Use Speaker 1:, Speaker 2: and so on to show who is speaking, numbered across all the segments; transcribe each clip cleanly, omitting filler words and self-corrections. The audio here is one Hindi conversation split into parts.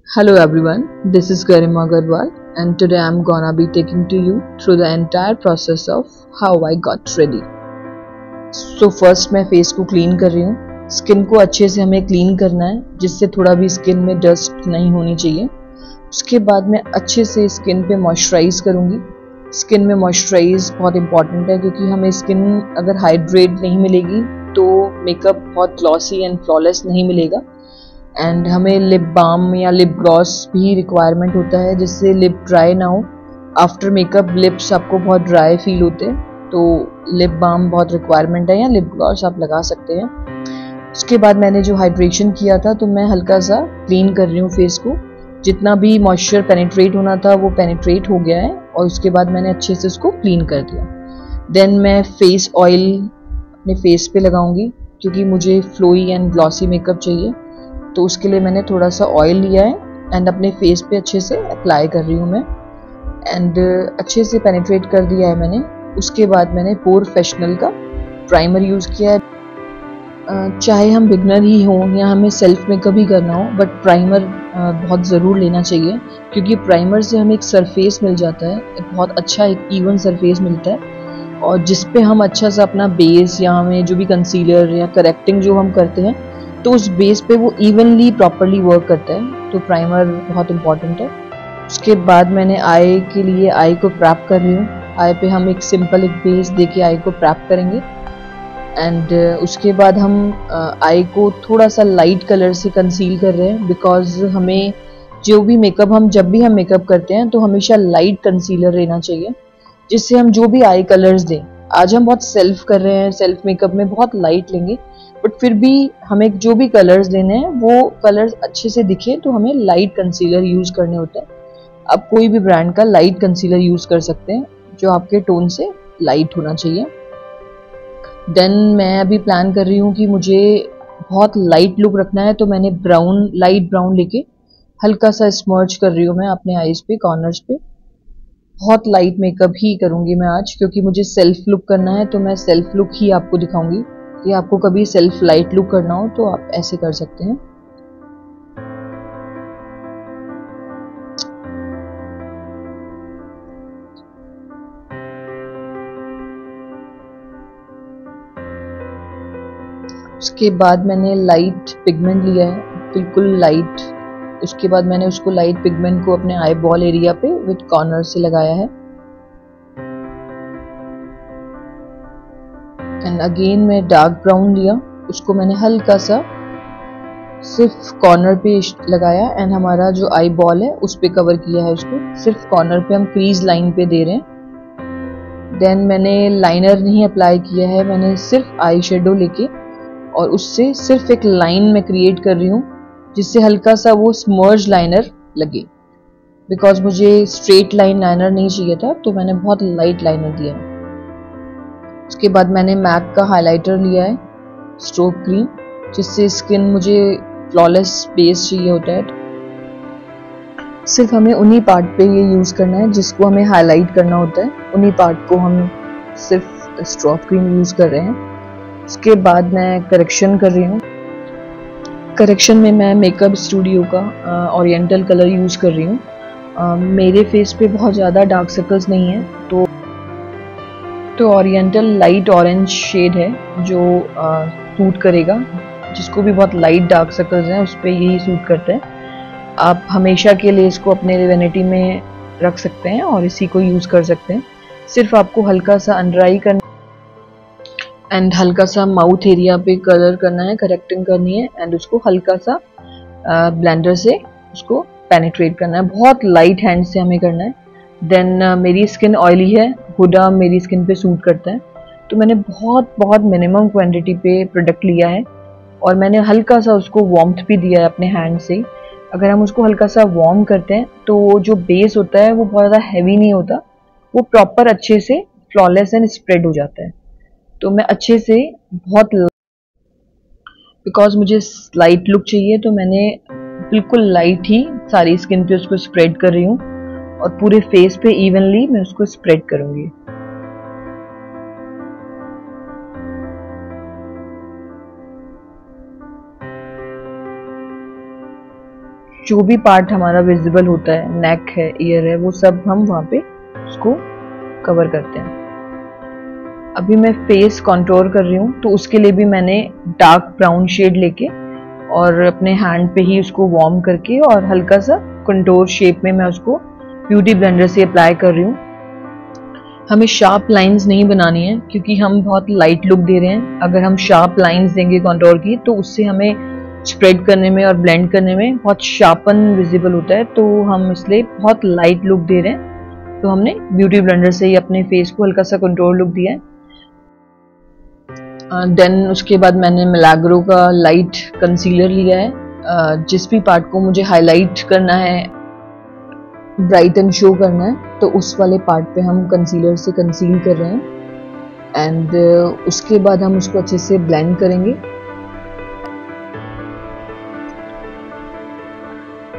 Speaker 1: Hello everyone, this is Garima Agarwal and today I'm gonna be taking to you through the entire process of how I got ready. So first मैं फेस को क्लीन कर रही हूँ। स्किन को अच्छे से हमें क्लीन करना है जिससे थोड़ा भी स्किन में डस्ट नहीं होनी चाहिए। उसके बाद मैं अच्छे से स्किन पे मॉइस्चराइज करूँगी। स्किन में मॉइस्चराइज बहुत इंपॉर्टेंट है क्योंकि हमें स्किन अगर हाइड्रेट नहीं मिलेगी तो मेकअप बहुत ग्लॉसी एंड फ्लॉलेस नहीं मिलेगा। एंड हमें लिप बाम या लिप ग्लॉस भी रिक्वायरमेंट होता है जिससे लिप ड्राई ना हो। आफ्टर मेकअप लिप्स आपको बहुत ड्राई फील होते हैं तो लिप बाम बहुत रिक्वायरमेंट है या लिप ग्लॉस आप लगा सकते हैं। उसके बाद मैंने जो हाइड्रेशन किया था तो मैं हल्का सा क्लीन कर रही हूँ फेस को। जितना भी मॉइस्चर पेनिट्रेट होना था वो पेनिट्रेट हो गया है और उसके बाद मैंने अच्छे से उसको क्लीन कर दिया। देन मैं फेस ऑयल अपने फेस पे लगाऊंगी क्योंकि मुझे फ्लोई एंड ग्लॉसी मेकअप चाहिए। तो उसके लिए मैंने थोड़ा सा ऑयल लिया है एंड अपने फेस पे अच्छे से अप्लाई कर रही हूँ मैं। एंड अच्छे से पेनिट्रेट कर दिया है मैंने। उसके बाद मैंने प्रोफेशनल का प्राइमर यूज़ किया है। चाहे हम बिगनर ही हों या हमें सेल्फ मेकअप ही करना हो बट प्राइमर बहुत ज़रूर लेना चाहिए क्योंकि प्राइमर से हमें एक सरफेस मिल जाता है, एक बहुत अच्छा एक इवन सरफेस मिलता है और जिस पे हम अच्छा सा अपना बेस या हमें जो भी कंसीलर या करेक्टिंग जो हम करते हैं तो उस बेस पे वो इवनली प्रॉपरली वर्क करता है। तो प्राइमर बहुत इंपॉर्टेंट है। उसके बाद मैंने आई के लिए आई को प्रैप कर रही हूँ। आई पे हम एक सिंपल एक बेस देके आई को प्रैप करेंगे एंड उसके बाद हम आई को थोड़ा सा लाइट कलर से कंसील कर रहे हैं बिकॉज हमें जो भी मेकअप हम जब भी हम मेकअप करते हैं तो हमेशा लाइट कंसीलर लेना चाहिए जिससे हम जो भी आई कलर्स दें। आज हम बहुत सेल्फ कर रहे हैं, सेल्फ मेकअप में बहुत लाइट लेंगे बट फिर भी हमें जो भी कलर्स लेने हैं वो कलर्स अच्छे से दिखे तो हमें लाइट कंसीलर यूज करने होते हैं। आप कोई भी ब्रांड का लाइट कंसीलर यूज कर सकते हैं जो आपके टोन से लाइट होना चाहिए। देन मैं अभी प्लान कर रही हूँ कि मुझे बहुत लाइट लुक रखना है तो मैंने ब्राउन लाइट ब्राउन लेके हल्का सा स्मर्च कर रही हूँ मैं अपने आईज पे कॉर्नर्स पे। बहुत लाइट मेकअप ही करूँगी मैं आज क्योंकि मुझे सेल्फ लुक करना है तो मैं सेल्फ लुक ही आपको दिखाऊंगी कि आपको कभी सेल्फ लाइट लुक करना हो तो आप ऐसे कर सकते हैं। उसके बाद मैंने लाइट पिगमेंट लिया है, बिल्कुल लाइट। उसके बाद मैंने उसको लाइट पिगमेंट को अपने आई बॉल एरिया पे विद कॉर्नर से लगाया है एंड अगेन मैं डार्क ब्राउन लिया, उसको मैंने हल्का सा सिर्फ कॉर्नर पे लगाया एंड हमारा जो आई बॉल है उस पे कवर किया है उसको। सिर्फ कॉर्नर पे हम क्रीज लाइन पे दे रहे हैं। देन मैंने लाइनर नहीं अप्लाई किया है, मैंने सिर्फ आई शेडो लेके और उससे सिर्फ एक लाइन में क्रिएट कर रही हूँ जिससे हल्का सा वो स्मर्ज लाइनर लगे बिकॉज मुझे स्ट्रेट लाइन लाइनर नहीं चाहिए था तो मैंने बहुत लाइट लाइनर दिया है। उसके बाद मैंने मैक का हाइलाइटर लिया है स्ट्रोक क्रीम जिससे स्किन मुझे फ्लॉलेस बेस चाहिए होता है। सिर्फ हमें उन्हीं पार्ट पे ये यूज़ करना है जिसको हमें हाईलाइट करना होता है, उन्हीं पार्ट को हम सिर्फ स्ट्रोक क्रीम यूज़ कर रहे हैं। उसके बाद मैं करेक्शन कर रही हूँ। करेक्शन में मैं मेकअप स्टूडियो का ओरिएंटल कलर यूज़ कर रही हूँ। मेरे फेस पे बहुत ज़्यादा डार्क सर्कल्स नहीं है तो ओरिएंटल लाइट ऑरेंज शेड है जो सूट करेगा। जिसको भी बहुत लाइट डार्क सर्कल्स हैं उस पर यही सूट करता है। आप हमेशा के लिए इसको अपने वैनिटी में रख सकते हैं और इसी को यूज़ कर सकते हैं। सिर्फ आपको हल्का सा अंडर आई करना एंड हल्का सा माउथ एरिया पे कलर करना है, करेक्टिंग करनी है एंड उसको हल्का सा ब्लेंडर से उसको पेनिट्रेट करना है। बहुत लाइट हैंड से हमें करना है। देन मेरी स्किन ऑयली है, हुडा मेरी स्किन पे सूट करता है तो मैंने बहुत बहुत मिनिमम क्वांटिटी पे प्रोडक्ट लिया है और मैंने हल्का सा उसको वार्मथ भी दिया है अपने हैंड से। अगर हम उसको हल्का सा वार्म करते हैं तो जो बेस होता है वो बहुत ज़्यादा हैवी नहीं होता, वो प्रॉपर अच्छे से फ्लॉलेस एंड स्प्रेड हो जाता है। तो मैं अच्छे से बहुत बिकॉज मुझे लाइट लुक चाहिए तो मैंने बिल्कुल लाइट ही सारी स्किन पे उसको स्प्रेड कर रही हूँ और पूरे फेस पे इवनली मैं उसको स्प्रेड करूँगी। जो भी पार्ट हमारा विजिबल होता है, नेक है, ईयर है, वो सब हम वहाँ पे उसको कवर करते हैं। अभी मैं फेस कंटूर कर रही हूँ, तो उसके लिए भी मैंने डार्क ब्राउन शेड लेके और अपने हैंड पे ही उसको वार्म करके और हल्का सा कंटूर शेप में मैं उसको ब्यूटी ब्लेंडर से अप्लाई कर रही हूँ। हमें शार्प लाइंस नहीं बनानी है क्योंकि हम बहुत लाइट लुक दे रहे हैं। अगर हम शार्प लाइंस देंगे कंटूर की तो उससे हमें स्प्रेड करने में और ब्लेंड करने में बहुत शार्पन विजिबल होता है, तो हम इसलिए बहुत लाइट लुक दे रहे हैं। तो हमने ब्यूटी ब्लेंडर से ही अपने फेस को हल्का सा कंटूर लुक दिया है। देन उसके बाद मैंने मिलाग्रो का लाइट कंसीलर लिया है। जिस भी पार्ट को मुझे हाईलाइट करना है, ब्राइटन शो करना है, तो उस वाले पार्ट पे हम कंसीलर से कंसील कर रहे हैं। एंड उसके बाद हम उसको अच्छे से ब्लेंड करेंगे।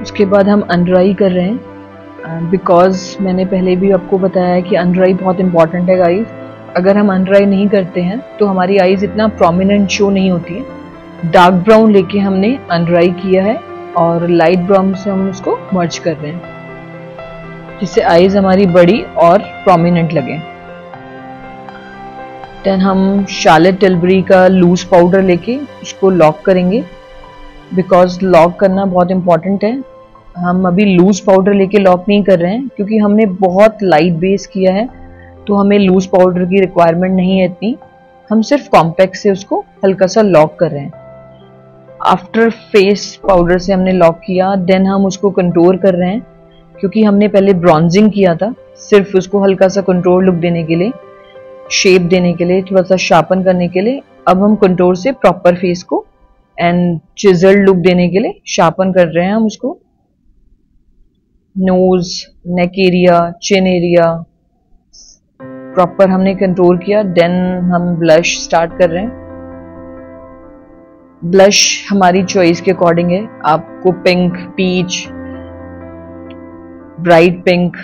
Speaker 1: उसके बाद हम अंडर आई कर रहे हैं, बिकॉज मैंने पहले भी आपको बताया है कि अंडर आई बहुत इंपॉर्टेंट है गाइस। अगर हम अंडर आई नहीं करते हैं तो हमारी आईज इतना प्रोमिनेंट शो नहीं होती है। डार्क ब्राउन लेके हमने अंडर आई किया है और लाइट ब्राउन से हम उसको मर्ज कर रहे हैं, जिससे आईज हमारी बड़ी और प्रोमिनेंट लगे। देन हम शार्लेट टिलबरी का लूज पाउडर लेके उसको लॉक करेंगे, बिकॉज लॉक करना बहुत इंपॉर्टेंट है। हम अभी लूज पाउडर लेके लॉक नहीं कर रहे हैं क्योंकि हमने बहुत लाइट बेस किया है, तो हमें लूज पाउडर की रिक्वायरमेंट नहीं है इतनी। हम सिर्फ कॉम्पैक्ट से उसको हल्का सा लॉक कर रहे हैं। आफ्टर फेस पाउडर से हमने लॉक किया, देन हम उसको कंटूर कर रहे हैं क्योंकि हमने पहले ब्रॉन्जिंग किया था, सिर्फ उसको हल्का सा कंटूर लुक देने के लिए, शेप देने के लिए, थोड़ा सा शार्पन करने के लिए। अब हम कंटूर से प्रॉपर फेस को एंड चिजल्ड लुक देने के लिए शार्पन कर रहे हैं हम उसको। Nose, neck area, chin area proper हमने कंटूर किया। देन हम ब्लश स्टार्ट कर रहे हैं। ब्लश हमारी चॉइस के अकॉर्डिंग है। आपको pink, peach, bright pink,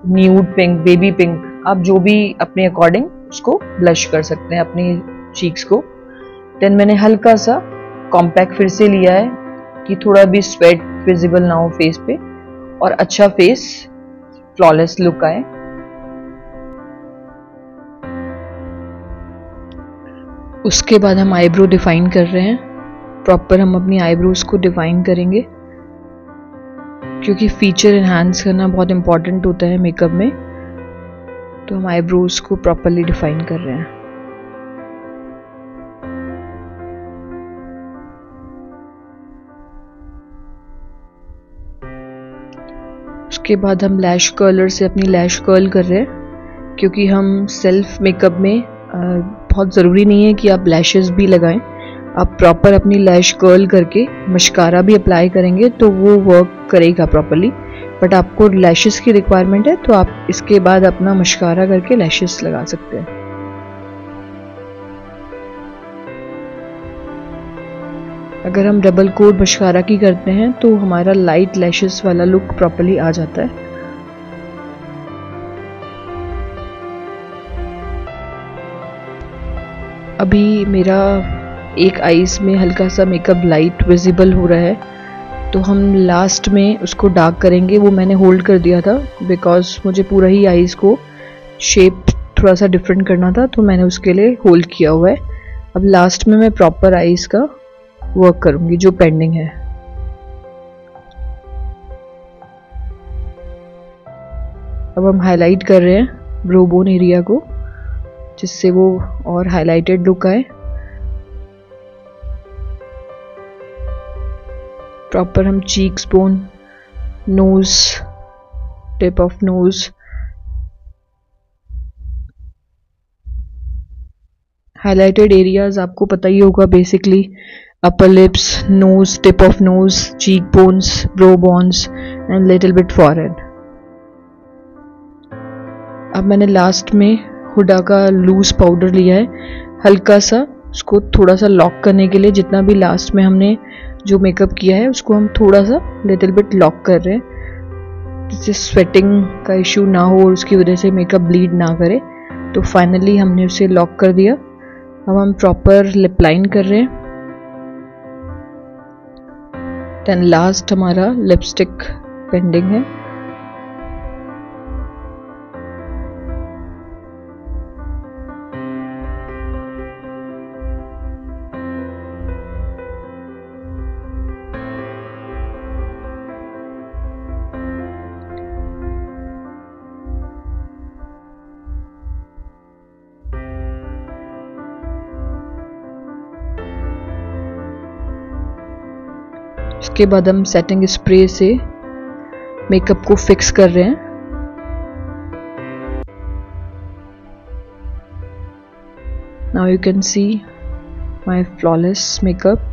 Speaker 1: nude pink, baby pink, आप जो भी अपने अकॉर्डिंग उसको ब्लश कर सकते हैं अपनी चीक्स को। देन मैंने हल्का सा कॉम्पैक्ट फिर से लिया है कि थोड़ा भी स्वेट विजिबल ना हो फेस पे और अच्छा फेस फ्लॉलेस लुक आए। उसके बाद हम आईब्रो डिफाइन कर रहे हैं। प्रॉपर हम अपनी आईब्रोज को डिफाइन करेंगे क्योंकि फीचर एनहांस करना बहुत इंपॉर्टेंट होता है मेकअप में, तो हम आईब्रोज को प्रॉपरली डिफाइन कर रहे हैं। उसके बाद हम लैश कर्लर से अपनी लैश कर्ल कर रहे हैं क्योंकि हम सेल्फ मेकअप में बहुत ज़रूरी नहीं है कि आप लैशेस भी लगाएं। आप प्रॉपर अपनी लैश कर्ल करके मस्कारा भी अप्लाई करेंगे तो वो वर्क करेगा प्रॉपरली। बट आपको लैशेस की रिक्वायरमेंट है तो आप इसके बाद अपना मस्कारा करके लैशेस लगा सकते हैं। अगर हम डबल कोट मस्कारा की करते हैं तो हमारा लाइट लैशेस वाला लुक प्रॉपरली आ जाता है। अभी मेरा एक आईज में हल्का सा मेकअप लाइट विजिबल हो रहा है, तो हम लास्ट में उसको डार्क करेंगे। वो मैंने होल्ड कर दिया था बिकॉज मुझे पूरा ही आईज को शेप थोड़ा सा डिफरेंट करना था, तो मैंने उसके लिए होल्ड किया हुआ है। अब लास्ट में मैं प्रॉपर आईज का वर्क करूंगी जो पेंडिंग है। अब हम हाईलाइट कर रहे हैं ब्रो बोन एरिया को, जिससे वो और हाईलाइटेड लुक आए। प्रॉपर हम cheeks bone, nose, tip of nose, highlighted areas आपको पता ही होगा basically upper lips, nose, tip of nose, cheek bones, brow bones and little bit forehead. अब मैंने लास्ट में हुडा का लूज पाउडर लिया है, हल्का सा उसको थोड़ा सा लॉक करने के लिए। जितना भी लास्ट में हमने जो मेकअप किया है उसको हम थोड़ा सा लिटिल बिट लॉक कर रहे हैं, जिससे स्वेटिंग का इशू ना हो और उसकी वजह से मेकअप ब्लीड ना करे। तो फाइनली हमने उसे लॉक कर दिया। अब हम प्रॉपर लिप लाइन कर रहे हैं। देन लास्ट हमारा लिपस्टिक पेंडिंग है। इसके बाद हम सेटिंग स्प्रे से मेकअप को फिक्स कर रहे हैं। Now you can see my flawless makeup.